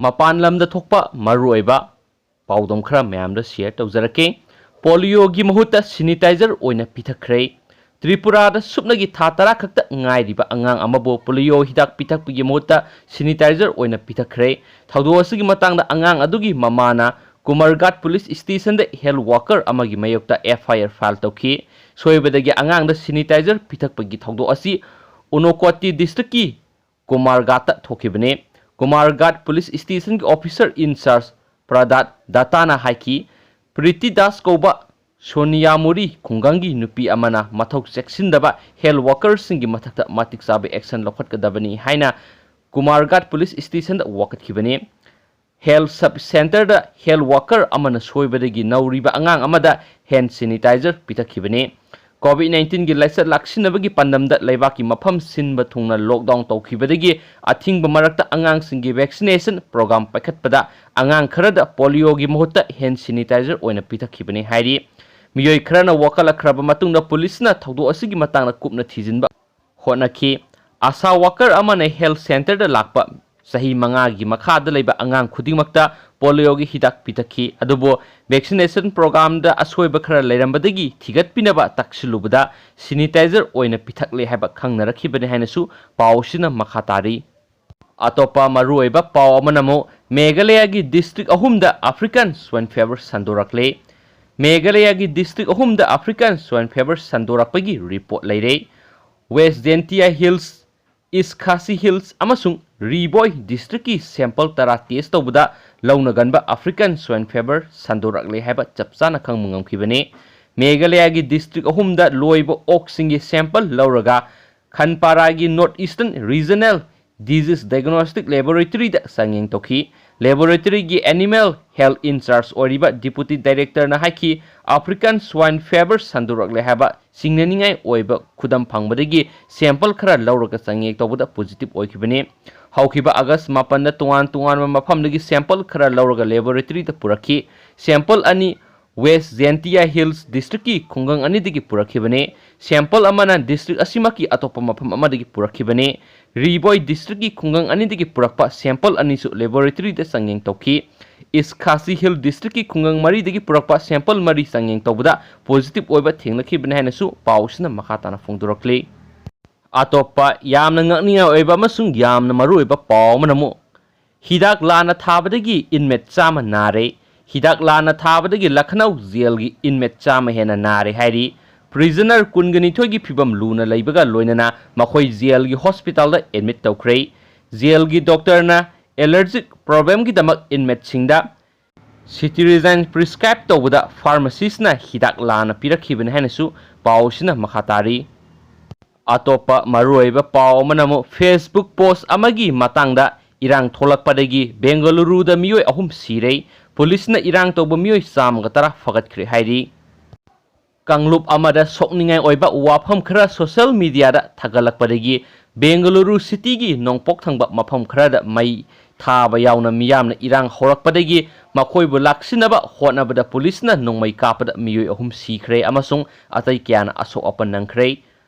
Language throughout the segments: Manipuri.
ꯃꯄꯥꯟ ꯂꯝꯗ ꯊꯣꯛꯄ ꯃꯔꯨꯑꯣꯏꯕ ꯄꯥꯎꯗꯝ ꯈꯔ ꯃꯌꯥꯝꯗ ꯁꯦꯌꯔ ꯇꯧꯖꯔꯛꯀꯦ꯫ ꯄꯣꯂꯤꯑꯣꯒꯤ ꯃꯍꯨꯠꯇ ꯁꯦꯅꯤꯇꯥꯏꯖꯔ ꯑꯣꯏꯅ ꯄꯤꯊꯛꯈ꯭ꯔꯦ꯫ ꯇ꯭ꯔꯤꯄꯨꯔꯥꯗ ꯁꯨꯞꯅꯒꯤ ꯊꯥ 10 ꯈꯛꯇ ꯉꯥꯏꯔꯤꯕ ꯑꯉꯥꯡ ꯑꯃꯕꯨ ꯄꯣꯂꯤꯑꯣ ꯍꯤꯗꯥꯛ ꯄꯤꯊꯛꯄꯒꯤ ꯃꯍꯨꯠꯇ ꯁꯦꯅꯤꯇꯥꯏꯖꯔ ꯑꯣꯏꯅ ꯄꯤꯊꯛꯈ꯭ꯔꯦ꯫ ꯊꯧꯗꯣꯛ ꯑꯁꯤꯒꯤ ꯃꯇꯥꯡꯗ ꯑꯉꯥꯡ ꯑꯗꯨꯒꯤ ꯃꯃꯥꯅ ꯀꯨꯃꯔꯘꯥꯠ ꯄꯨꯂꯤꯁ ꯁ꯭ꯇꯦꯁꯟꯗ ꯍꯦꯜꯊ ꯋꯥꯔꯀꯔ ꯑꯃꯒꯤ ꯃꯥꯌꯣꯛꯇ FIR ꯐꯥꯏꯜ ꯇꯧꯈꯤ꯫ ꯁꯣꯏꯕꯗꯒꯤ ꯑꯉꯥꯡꯗ ꯁꯦꯅꯤꯇꯥꯏꯖꯔ ꯄꯤꯊꯛꯄꯒꯤ ꯊꯧꯗꯣꯛ ꯑꯁꯤ ꯎꯅꯣꯀꯣꯇꯤ ꯗꯤꯁꯇ꯭ꯔꯤꯛꯀꯤ ꯀꯨꯃꯔꯘꯥꯠꯇ ꯊꯣꯛꯈꯤꯕꯅꯤ꯫ ꯀꯨꯃꯔꯘꯥꯠ ꯄꯨꯂꯤꯁ ꯁ꯭ꯇꯦꯁꯟꯒꯤ ꯑꯣꯐꯤꯁꯔ ꯏꯟꯆꯥꯔꯖ ꯄ꯭ꯔꯗꯥꯠ ꯗꯠꯇꯥꯅ ꯍꯥꯏꯈꯤ, ꯄ꯭ꯔꯤꯇꯤ ꯗꯥꯁ ꯀꯧꯕ ꯁꯣꯅꯤꯌꯥꯃꯨꯔꯤ ꯈꯨꯡꯒꯪꯒꯤ ꯅꯨꯄꯤ ꯑꯃꯅ ꯃꯊꯧ ꯆꯦꯛꯁꯤꯟꯗꯕ ꯍꯦꯜꯊ ꯋꯥꯔꯀꯔꯁꯤꯡꯒꯤ ꯃꯊꯛꯇ ꯃꯇꯤꯛ ꯆꯥꯕ ꯑꯦꯛꯁꯟ ꯂꯧꯈꯠꯀꯗꯕꯅꯤ ꯍꯥꯏꯅ ꯀꯨꯃꯔꯘꯥꯠ ꯄꯨꯂꯤꯁ ꯁ꯭ꯇꯦꯁꯟꯗ ꯋꯥꯀꯠꯈꯤꯕꯅꯤ꯫ ꯍꯦꯜꯊ ꯁꯕ ꯁꯦꯟꯇꯔꯗ ꯍꯦꯜꯊ ꯋꯥꯔꯀꯔ ꯑꯃꯅ ꯁꯣꯏꯕꯗꯒꯤ ꯅꯧꯔꯤꯕ ꯑꯉꯥꯡ ꯑꯃꯗ ꯍꯦꯟꯗ ꯁꯦꯅꯤꯇꯥꯏꯖꯔ ꯄꯤꯊꯛꯈꯤꯕꯅꯤ꯫ ꯀꯣꯚꯤꯗ-19ꯒꯤ ꯂꯥꯏꯆꯠ ꯂꯥꯛꯁꯤꯟꯅꯕꯒꯤ ꯄꯥꯟꯗꯝꯗ ꯂꯩꯕꯥꯛꯀꯤ ꯃꯐꯝ ꯁꯤꯟꯕ ꯊꯨꯡꯅ ꯂꯣꯛꯗꯥꯎꯟ ꯇꯧꯈꯤꯕꯗꯒꯤ ꯑꯊꯤꯡꯕ ꯃꯔꯛꯇ ꯑꯉꯥꯡꯁꯤꯡꯒꯤ ꯚꯦꯛꯁꯤꯅꯦꯁꯟ ꯄ꯭ꯔꯣꯒ꯭ꯔꯥꯝ ꯄꯥꯏꯈꯠꯄꯗ ꯑꯉꯥꯡ ꯈꯔꯗ ꯄꯣꯂꯤꯑꯣꯒꯤ ꯃꯍꯨꯠꯇ ꯍꯦꯟꯗ ꯁꯦꯅꯤꯇꯥꯏꯖꯔ ꯑꯣꯏꯅ ꯄꯤꯊꯛꯈꯤꯕꯅꯤ ꯍꯥꯏꯔꯤ꯫ ꯃꯤꯑꯣꯏ ꯈꯔꯅ ꯋꯥꯀꯠꯂꯛꯈ꯭ꯔꯕ ꯃꯇꯨꯡꯗ ꯄꯨꯂꯤꯁꯅ ꯊꯧꯗꯣꯛ ꯑꯁꯤꯒꯤ ꯃꯇꯥꯡꯗ ꯀꯨꯞꯅ ꯊꯤꯖꯤꯟꯕ ꯍꯣꯠꯅꯈꯤ꯫ ꯑꯥꯁꯥ ꯋꯥꯔꯀꯔ ꯑꯃꯅ ꯍꯦꯜꯊ ꯁꯦꯟꯇꯔꯗ ꯂꯥꯛꯄ ꯆꯍꯤ 5ꯒꯤ ꯃꯈꯥꯗ ꯂꯩꯕ ꯑꯉꯥꯡ ꯈꯨꯗꯤꯡꯃꯛꯇ ꯄꯣꯂꯤꯑꯣꯒꯤ ꯍꯤꯗꯥꯛ ꯄꯤꯊꯛꯈꯤ꯫ ꯑꯗꯨꯕꯨ ꯚꯦꯛꯁꯤꯅꯦꯁꯟ ꯄ꯭ꯔꯣꯒ꯭ꯔꯥꯝꯗ ꯑꯁꯣꯏꯕ ꯈꯔ ꯂꯩꯔꯝꯕꯗꯒꯤ ꯊꯤꯒꯠꯄꯤꯅꯕ ꯇꯛꯁꯤꯜꯂꯨꯕꯗ ꯁꯦꯅꯤꯇꯥꯏꯖꯔ ꯑꯣꯏꯅ ꯄꯤꯊꯛꯂꯦ ꯍꯥꯏꯕ ꯈꯪꯅꯔꯛꯈꯤꯕꯅꯤ ꯍꯥꯏꯅꯁꯨ ꯄꯥꯎ ꯑꯁꯤꯅ ꯃꯈꯥ ꯇꯥꯔꯤ꯫ ꯑꯇꯣꯞꯄ ꯃꯔꯨꯑꯣꯏꯕ ꯄꯥꯎ ꯑꯃꯅ ꯑꯃꯨꯛ ꯃꯦꯘꯥꯂꯌꯥꯒꯤ ꯗꯤꯁꯇ꯭ꯔꯤꯛ 3ꯗ ꯑꯐ꯭ꯔꯤꯀꯥꯟ ꯁ꯭ꯋꯥꯏꯟ ꯐꯤꯚꯔ ꯁꯟꯗꯣꯔꯛꯂꯦ꯫ ꯃꯦꯘꯥꯂꯌꯥꯒꯤ ꯗꯤꯁꯇ꯭ꯔꯤꯛ 3ꯗ ꯑꯐ꯭ꯔꯤꯀꯥꯟ ꯁ꯭ꯋꯥꯏꯟ ꯐꯤꯚꯔ ꯁꯟꯗꯣꯔꯛꯄꯒꯤ ꯔꯤꯄꯣꯔꯠ ꯂꯩꯔꯦ꯫ West Jaintia hills, east Khasi hills ꯑꯃꯁꯨꯡ ꯔꯤꯕꯣꯏ ꯗꯤꯁꯇ꯭ꯔꯤꯛꯀꯤ ꯁꯦꯝꯄꯜ 10 ꯇꯦꯁ ꯇꯧꯕꯗ ꯂꯧꯅꯒꯟꯕ ꯑꯐ꯭ꯔꯤꯀꯥꯟ ꯁ꯭ꯋꯥꯏꯟ ꯐꯤꯚꯔ ꯁꯟꯗꯣꯔꯛꯂꯦ ꯍꯥꯏꯕ ꯆꯞ ꯆꯥꯅ ꯈꯪꯕ ꯉꯝꯈꯤꯕꯅꯤ꯫ ꯃꯦꯘꯥꯂꯌꯥꯒꯤ ꯗꯤꯁꯇ꯭ꯔꯤꯛ 3ꯗ ꯂꯣꯏꯕ ꯑꯣꯛꯁꯤꯡꯒꯤ ꯁꯦꯝꯄꯜ ꯂꯧꯔꯒ ꯈꯟꯄꯥꯔꯥꯒꯤ north eastern regional disease diagnostic ꯂꯦꯕꯣꯔꯦꯇꯔꯤꯗ ꯆꯥꯡꯌꯦꯡ ꯇꯧꯈꯤ꯫ ꯂꯦꯕꯣꯔꯦꯇꯔꯤꯒꯤ ꯑꯦꯅꯤꯃꯦꯜ ꯍꯦꯜꯊ ꯏꯟꯆꯥꯔꯖ ꯑꯣꯏꯔꯤꯕ ꯗꯤꯄꯨꯇꯤ ꯗꯥꯏꯔꯦꯛꯇꯔꯅ ꯍꯥꯏꯈꯤ, ꯑꯐ꯭ꯔꯤꯀꯥꯟ ꯁ꯭ꯋꯥꯏꯟ ꯐꯤꯚꯔ ꯁꯟꯗꯣꯔꯛꯂꯦ ꯍꯥꯏꯕ ꯆꯤꯡꯅꯅꯤꯡꯉꯥꯏ ꯑꯣꯏꯕ ꯈꯨꯗꯝ ꯐꯪꯕꯗꯒꯤ ꯁꯦꯝꯄꯜ ꯈꯔ ꯂꯧꯔꯒ ꯆꯥꯡꯌꯦꯡ ꯇꯧꯕꯗ ꯄꯣꯖꯤꯇꯤꯚ ꯑꯣꯏꯈꯤꯕꯅꯤ꯫ ꯍꯧꯈꯤꯕ ꯑꯥꯒꯁ 7ꯗ ꯇꯣꯉꯥꯟ-ꯇꯣꯉꯥꯟꯕ ꯃꯐꯝꯗꯒꯤ ꯁꯦꯝꯄꯜ ꯈꯔ ꯂꯧꯔꯒ ꯂꯦꯕꯣꯔꯦꯇꯔꯤꯗ ꯄꯨꯔꯛꯈꯤ꯫ ꯁꯦꯝꯄꯜ ꯑꯅꯤ ꯋꯦꯁ ꯖꯦꯟꯇꯤꯌꯥ ꯍꯤꯜꯁ ꯗꯤꯁꯇ꯭ꯔꯤꯛꯀꯤ ꯈꯨꯡꯒꯪ ꯑꯅꯤꯗꯒꯤ ꯄꯨꯔꯛꯈꯤꯕꯅꯤ꯫ ꯁꯦꯝꯄꯜ ꯑꯃꯅ ꯗꯤꯁꯇ꯭ꯔꯤꯛ ꯑꯁꯤꯃꯛꯀꯤ ꯑꯇꯣꯞꯄ ꯃꯐꯝ ꯑꯃꯗꯒꯤ ꯄꯨꯔꯛꯈꯤꯕꯅꯤ꯫ ꯔꯤꯕꯣꯏ ꯗꯤꯁꯇ꯭ꯔꯤꯛꯀꯤ ꯈꯨꯡꯒꯪ ꯑꯅꯤꯗꯒꯤ ꯄꯨꯔꯛꯄ ꯁꯦꯝꯄꯜ ꯑꯅꯤꯁꯨ ꯂꯦꯕꯣꯔꯦꯇꯔꯤꯗ ꯆꯥꯡꯌꯦꯡ ꯇꯧꯈꯤ꯫ ꯏꯁ ꯈꯥꯁꯤ ꯍꯤꯜ ꯗꯤꯁꯇ꯭ꯔꯤꯛꯀꯤ ꯈꯨꯡꯒꯪ 4ꯗꯒꯤ ꯄꯨꯔꯛꯄ ꯁꯦꯝꯄꯜ 4 ꯆꯥꯡꯌꯦꯡ ꯇꯧꯕꯗ ꯄꯣꯖꯤꯇꯤꯚ ꯑꯣꯏꯕ ꯊꯦꯡꯅꯈꯤꯕꯅꯤ ꯍꯥꯏꯅꯁꯨ ꯄꯥꯎ ꯑꯁꯤꯅ ꯃꯈꯥ ꯇꯥꯅ ꯐꯣꯡꯗꯣꯔꯛꯂꯤ꯫ ꯑꯇꯣꯞꯄ ꯌꯥꯝꯅ ꯉꯛꯅꯤꯡꯉꯥꯏ ꯑꯣꯏꯕ ꯑꯃꯁꯨꯡ ꯌꯥꯝꯅ ꯃꯔꯨꯑꯣꯏꯕ ꯄꯥꯎ ꯑꯃꯅ ꯑꯃꯨꯛ ꯍꯤꯗꯥꯛ ꯂꯥꯟꯅ ꯊꯥꯕꯗꯒꯤ ꯏꯟꯃꯦꯠ 100 ꯅꯥꯔꯦ꯫ ꯍꯤꯗꯥꯛ ꯂꯥꯟꯅ ꯊꯥꯕꯗꯒꯤ ꯂꯈꯅꯧ ꯖꯦꯜꯒꯤ ꯏꯟꯃꯦꯠ 100 ꯍꯦꯟꯅ ꯅꯥꯔꯦ ꯍꯥꯏꯔꯤ꯫ ꯄ꯭ꯔꯤꯖꯅꯔ 22ꯒꯤ ꯐꯤꯚꯝ ꯂꯨꯅ ꯂꯩꯕꯒ ꯂꯣꯏꯅꯅ ꯃꯈꯣꯏ ꯖꯦꯜꯒꯤ ꯍꯣꯁꯄꯤꯇꯥꯜꯗ ꯑꯦꯗꯃꯤꯠ ꯇꯧꯈ꯭ꯔꯦ꯫ ꯖꯦꯜꯒꯤ ꯗꯣꯛꯇꯔꯅ ꯑꯦꯂꯔꯖꯤꯛ ꯄ꯭ꯔꯣꯕ꯭ꯂꯦꯝꯒꯤꯗꯃꯛ ꯏꯟꯃꯦꯠꯁꯤꯡꯗ ꯁꯤꯇꯤꯔꯤꯖꯥꯏꯟ ꯄ꯭ꯔꯤꯁꯀ꯭ꯔꯥꯏꯕ ꯇꯧꯕꯗ ꯐꯥꯔꯃꯥꯁꯤꯁꯅ ꯍꯤꯗꯥꯛ ꯂꯥꯟꯅ ꯄꯤꯔꯛꯈꯤꯕꯅꯤ ꯍꯥꯏꯅꯁꯨ ꯄꯥꯎ ꯑꯁꯤꯅ ꯃꯈꯥ ꯇꯥꯔꯤ꯫ ꯑꯇꯣꯞꯄ ꯃꯔꯨꯑꯣꯏꯕ ꯄꯥꯎ ꯑꯃꯅ ꯑꯃꯨꯛ ꯐꯦꯁꯕꯨꯛ ꯄꯣꯁꯠ ꯑꯃꯒꯤ ꯃꯇꯥꯡꯗ ꯏꯔꯥꯡ ꯊꯣꯛꯂꯛꯄꯗꯒꯤ ꯕꯦꯡꯒꯂꯨꯔꯨꯗ ꯃꯤꯑꯣꯏ 3 ꯁꯤꯔꯦ, ꯄꯨꯂꯤꯁꯅ ꯏꯔꯥꯡ ꯇꯧꯕ ꯃꯤꯑꯣꯏ 110 ꯐꯒꯠꯈ꯭ꯔꯦ ꯍꯥꯏꯔꯤ꯫ ꯀꯥꯡꯂꯨꯞ ꯑꯃꯗ ꯁꯣꯛꯅꯤꯡꯉꯥꯏ ꯑꯣꯏꯕ ꯋꯥꯐꯝ ꯈꯔ ꯁꯣꯁꯤꯌꯦꯜ ꯃꯤꯗꯤꯌꯥꯗ ꯊꯥꯒꯠꯂꯛꯄꯗꯒꯤ ꯕꯦꯡꯒꯂꯨꯔꯨ ꯁꯤꯇꯤꯒꯤ ꯅꯣꯡꯄꯣꯛ ꯊꯪꯕ ꯃꯐꯝ ꯈꯔꯗ ꯃꯩ ꯊꯥꯕ ꯌꯥꯎꯅ ꯃꯤꯌꯥꯝꯅ ꯏꯔꯥꯡ ꯍꯧꯔꯛꯄꯗꯒꯤ ꯃꯈꯣꯏꯕꯨ ꯂꯥꯛꯁꯤꯟꯅꯕ ꯍꯣꯠꯅꯕꯗ ꯄꯨꯂꯤꯁꯅ ꯅꯣꯡꯃꯩ ꯀꯥꯞꯄꯗ ꯃꯤꯑꯣꯏ 3 ꯁꯤꯈ꯭ꯔꯦ ꯑꯃꯁꯨꯡ ꯑꯇꯩ ꯀꯌꯥꯅ ꯑꯁꯣꯛ-ꯑꯄꯟ ꯅꯪꯈ꯭ꯔꯦ꯫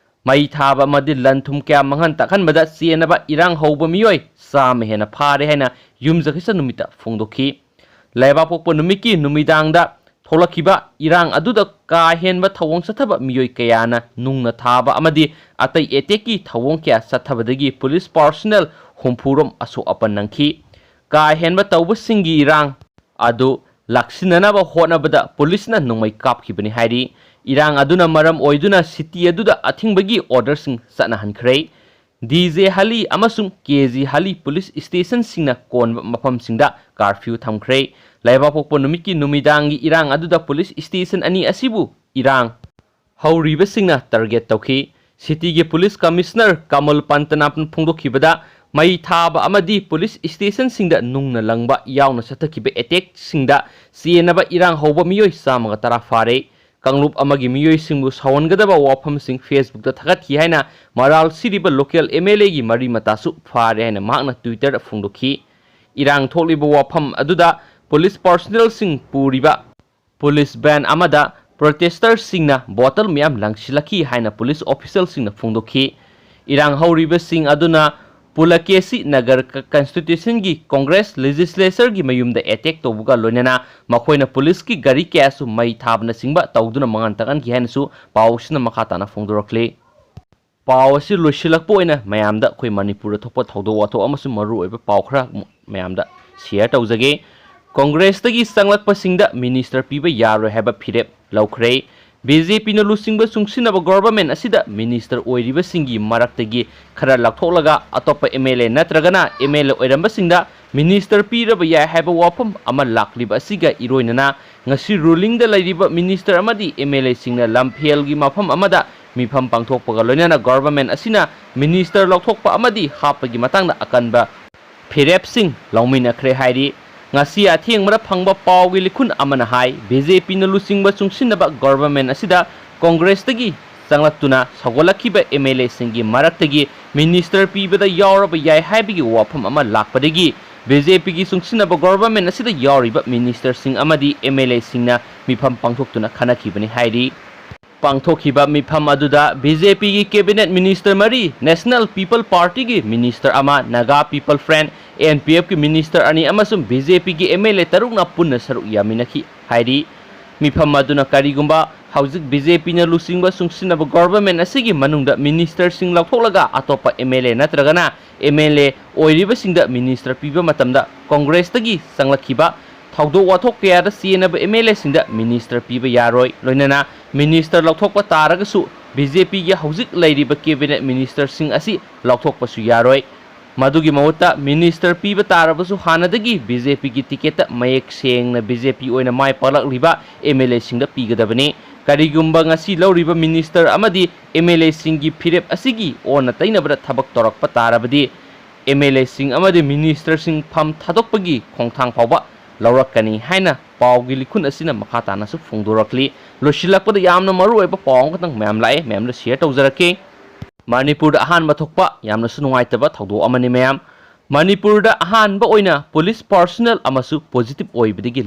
ꯃꯩ ꯊꯥꯕ ꯑꯃꯗꯤ ꯂꯟ-ꯊꯨꯝ ꯀꯌꯥ ꯃꯥꯡꯍꯟ ꯇꯥꯛꯍꯟꯕꯗ ꯆꯦꯟꯅꯕ ꯏꯔꯥꯡ ꯍꯧꯕ ꯃꯤꯑꯣꯏ 100 ꯍꯦꯟꯅ ꯐꯥꯔꯦ ꯍꯥꯏꯅ ꯌꯨꯝꯖꯀꯩꯁ ꯅꯨꯃꯤꯠꯇ ꯐꯣꯡꯗꯣꯛꯈꯤ꯫ ꯂꯩꯕꯥꯛꯄꯣꯛꯄ ꯅꯨꯃꯤꯠꯀꯤ ꯅꯨꯃꯤꯗꯥꯡꯗ ꯊꯣꯛꯂꯛꯈꯤꯕ ꯏꯔꯥꯡ ꯑꯗꯨꯗ ꯀꯥ ꯍꯦꯟꯕ ꯊꯧꯑꯣꯡ ꯆꯠꯊꯕ ꯃꯤꯑꯣꯏ ꯀꯌꯥꯅ ꯅꯨꯡꯅ ꯊꯥꯕ ꯑꯃꯗꯤ ꯑꯇꯩ ꯑꯦꯇꯦꯛꯀꯤ ꯊꯧꯑꯣꯡ ꯀꯌꯥ ꯆꯠꯊꯕꯗꯒꯤ ꯄꯨꯂꯤꯁ ꯄꯥꯔꯁꯣꯅꯦꯜ 60 ꯔꯣꯝ ꯑꯁꯣꯛ-ꯑꯄꯟ ꯅꯪꯈꯤ꯫ ꯀꯥ ꯍꯦꯟꯕ ꯇꯧꯕꯁꯤꯡꯒꯤ ꯏꯔꯥꯡ ꯑꯗꯨ ꯂꯥꯛꯁꯤꯟꯅꯅꯕ ꯍꯣꯠꯅꯕꯗ ꯄꯨꯂꯤꯁꯅ ꯅꯣꯡꯃꯩ ꯀꯥꯞꯈꯤꯕꯅꯤ ꯍꯥꯏꯔꯤ꯫ ꯏꯔꯥꯡ ꯑꯗꯨꯅ ꯃꯔꯝ ꯑꯣꯏꯗꯨꯅ ꯁꯤꯇꯤ ꯑꯗꯨꯗ ꯑꯊꯤꯡꯕꯒꯤ ꯑꯣꯔꯗꯔꯁꯤꯡ ꯆꯠꯅꯍꯟꯈ꯭ꯔꯦ꯫ ꯗꯤꯖꯦ ꯍꯜꯂꯤ ꯑꯃꯁꯨꯡ ꯀꯦꯖꯤ ꯍꯜꯂꯤ ꯄꯨꯂꯤꯁ ꯁ꯭ꯇꯦꯁꯟꯁꯤꯡꯅ ꯀꯣꯟꯕ ꯃꯐꯝꯁꯤꯡꯗ ꯀꯥꯔꯐ꯭ꯌꯨ ꯊꯝꯈ꯭ꯔꯦ꯫ ꯂꯩꯕꯥꯛꯄꯣꯛꯄ ꯅꯨꯃꯤꯠꯀꯤ ꯅꯨꯃꯤꯗꯥꯡꯒꯤ ꯏꯔꯥꯡ ꯑꯗꯨꯗ ꯄꯨꯂꯤꯁ ꯁ꯭ꯇꯦꯁꯟ ꯑꯅꯤ ꯑꯁꯤꯕꯨ ꯏꯔꯥꯡ ꯍꯧꯔꯤꯕꯁꯤꯡꯅ ꯇꯥꯔꯒꯦꯠ ꯇꯧꯈꯤ꯫ ꯁꯤꯇꯤꯒꯤ ꯄꯨꯂꯤꯁ ꯀꯃꯤꯁꯅꯔ ꯀꯃꯜ ꯄꯟꯇꯅꯥꯞꯅ ꯐꯣꯡꯗꯣꯛꯈꯤꯕꯗ ꯃꯩ ꯊꯥꯕ ꯑꯃꯗꯤ ꯄꯨꯂꯤꯁ ꯁ꯭ꯇꯦꯁꯟꯁꯤꯡꯗ ꯅꯨꯡꯅ ꯂꯪꯕ ꯌꯥꯎꯅ ꯆꯠꯊꯈꯤꯕ ꯑꯦꯇꯦꯛꯁꯤꯡꯗ ꯆꯦꯟꯅꯕ ꯏꯔꯥꯡ ꯍꯧꯕ ꯃꯤꯑꯣꯏ 110 ꯐꯥꯔꯦ꯫ ꯀꯥꯡꯂꯨꯞ ꯑꯃꯒꯤ ꯃꯤꯑꯣꯏꯁꯤꯡꯕꯨ ꯁꯥꯎꯍꯟꯒꯗꯕ ꯋꯥꯐꯝꯁꯤꯡ ꯐꯦꯁꯕꯨꯛꯇ ꯊꯥꯒꯠꯈꯤ ꯍꯥꯏꯅ ꯃꯔꯥꯜ ꯁꯤꯔꯤꯕ ꯂꯣꯀꯦꯜ MLAꯒꯤ ꯃꯔꯤ-ꯃꯇꯥꯁꯨ ꯐꯥꯔꯦ ꯍꯥꯏꯅ ꯃꯍꯥꯛꯅ ꯇ꯭ꯋꯤꯇꯔꯗ ꯐꯣꯡꯗꯣꯛꯈꯤ꯫ ꯏꯔꯥꯡ ꯊꯣꯛꯂꯤꯕ ꯋꯥꯐꯝ ꯑꯗꯨꯗ ꯄꯨꯂꯤꯁ ꯄꯥꯔꯁꯣꯅꯦꯜꯁꯤꯡ ꯄꯨꯔꯤꯕ ꯄꯨꯂꯤꯁ ꯚꯦꯟ ꯑꯃꯗ ꯄ꯭ꯔꯣꯇꯦꯁꯇꯔꯁꯤꯡꯅ ꯕꯣꯇꯜ ꯃꯌꯥꯝ ꯂꯪꯁꯤꯜꯂꯛꯈꯤ ꯍꯥꯏꯅ ꯄꯨꯂꯤꯁ ꯑꯣꯐꯤꯁꯤꯌꯦꯜꯁꯤꯡꯅ ꯐꯣꯡꯗꯣꯛꯈꯤ꯫ ꯏꯔꯥꯡ ꯍꯧꯔꯤꯕꯁꯤꯡ ꯑꯗꯨꯅ पुलकेसी नगर कंस्टिट्यूशन की कांग्रेस लेजिस्लेचर की मयूमद एटेक तौबुगा लोनना मखोइना पुलिस की गाड़ी कयासु मई थाबना सिंबा तौदुना मंगान तगन की हैनसु पाउसिना मखाताना फोंदोरखले पाव असी लोइसिलकपोइना मयामदा अखोइ मणिपुर थोप थौदो वाथो अमसु मरु ओइबा पाव खरा मयामदा शेयर तौजगे कांग्रेस तगी संगलकपसिंगदा मिनिस्टर पीबा यारो हैबा फिरेप लौखरे बीजेपी न लुसिंग सुंगसिनब गवर्नमेंट असिदा मिनिस्टर ओइरिबा सिंगी मरक्तगी खरा लखथोलगा अतोप एमएलए नत्रगना एमएलए ओइरंबा सिंगदा मिनिस्टर पीरब याय हैबा वाफम अमा लाक्लिबा असिगा इरोइनना ngasi ruling da laiba minister amadi MLA सिंगना लमफेल गी मफम अमदा मिफम पांगथोकपगा लोइनाना गवर्नमेंट असिना मिनिस्टर लौथोकपा अमदी हापगी मतंगदा अकनबा फिरेप सिंग लौमिनखरे हाइरी ngasi athengmara phangba pawgi likhun amana hai BJP na lusingba chungsinaba government asida congress tagi sanglaktuna sagolakhiba MLA singi maraktagi minister pibada yawraba yai haibigi wafam ama lakpadagi BJP gi chungsinaba government asida yawriba minister sing amadi MLA singna mifam pangthoktuna khanakhibani hairi पांथोखिबा मिफम अदुदा बीजेपी की कैबिनेट मिनिस्टर मरी नेशनल पीपल पार्टी की मिनिस्टर अमा नागा पीपल फ्रेंड एनपीएफ की मिनिस्टर अनी अमसुम बीजेपी की एमएलए तरुकना पुन्ना सरुक यामिनखि हाइरी मिफम अदुना करिगुंबा हौजिक बीजेपी न लुसिंगबा सुंगसिनब गवर्नमेंट असिगी मनुंगदा मिनिस्टर सिंग लौथोलगा अतोपा एमएलए नत्रगना एमएलए ओइरिबा सिंगदा मिनिस्टर पीबा मतमदा कांग्रेस तगी संगलखिबा थौदो वाथोक कयादा सीएनब एमएलए सिंगदा मिनिस्टर पीबा यारोय लोइनना मिनिस्टर लौथोकपा तारगसु बीजेपी की हौजिक लैरिबा कैबिनेट मिनिस्टर सिंग असि लौथोकपसु यारोय मदुगी महुत्ता मिनिस्टर पीबा तारबसु हानदगी बीजेपी की टिकेट मयेक सेंगना बीजेपी ओइना माय पालकलिबा एमएलए सिंगदा पीगदबने करिगुंबा ngasi लौरिबा मिनिस्टर अमदी एमएलए सिंगी फिरेप असिगी ओना तैनबरा थबक तोरकपा तारबदी एमएलए सिंग अमदी मिनिस्टर सिंग फम थादोकपगी खोंथांग फावबा लौरकनी हाइना पावगी लिखुन असिना मखातानासु फोंदोरकली लोशिलकपदा यामना मरु ओइबा पाव खतंग मैम लाए मैम शेयर तौजरके मणिपुर अहानबा थोकपा यामनासु नुंगाइतबा थौदो अमनि मैम मणिपुर अहानबा ओइना पुलिस पर्सनल अमसु पॉजिटिव ओइबदिगी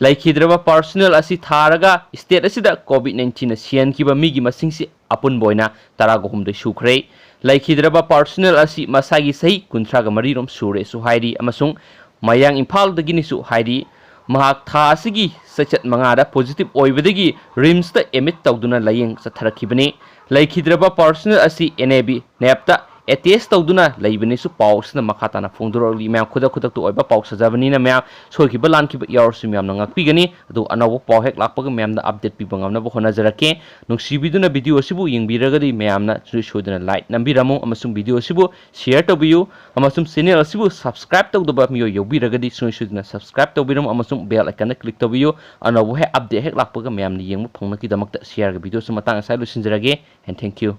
लैखिद्रबा पर्सनल असी थारगा स्टेट असिदा कोविड-19 सियनकिबा मिगी मसिंगसि अपुन बोइना तरागोहुमदे सुख्रे लैखिद्रबा पर्सनल असी मसागी सही 13 रोम सुरे सुहाइरी अमसुंग मयांग इम्फाल दगिनिसु हाइरी महाक था असिगी सचत मंगादा पॉजिटिव ओइबदगी रिम्स ता एमिट तौदुना लयेंग सथरखिबने लैखिद्रबा पर्सनल असी एनएबी नेपता एटेस्ट तौदुना लैबनेसु पाउसना मखाताना फोंदुरली म्याम खुदा खुदा तो ओइबा पाउ सजाबनीना म्याम सोखिबा लानखिबा यावरसु म्याम नंगाकपिगनी अदु अनौबो पाउ हेक लाकपगा म्यामदा अपडेट पिबा ngamnaba honajarake nungsibiदुना वीडियो सिबु यंगबिरगदी म्यामना सुसुदुना लाइक नंबिरामु अमसुम वीडियो सिबु शेयर तौबियु अमसुम चैनल सिबु सब्सक्राइब तौदबा मियो यौबिरगदी सुसुदुना सब्सक्राइब तौबिरम अमसुम बेल आइकन क्लिक तौबियु अनौबो हे अपडेट हेक लाकपगा म्यामनि यंगबु फोंगनकी दमकता शेयर गा वीडियो सु मतंग साइलु सिंजरगे एंड थैंक यू।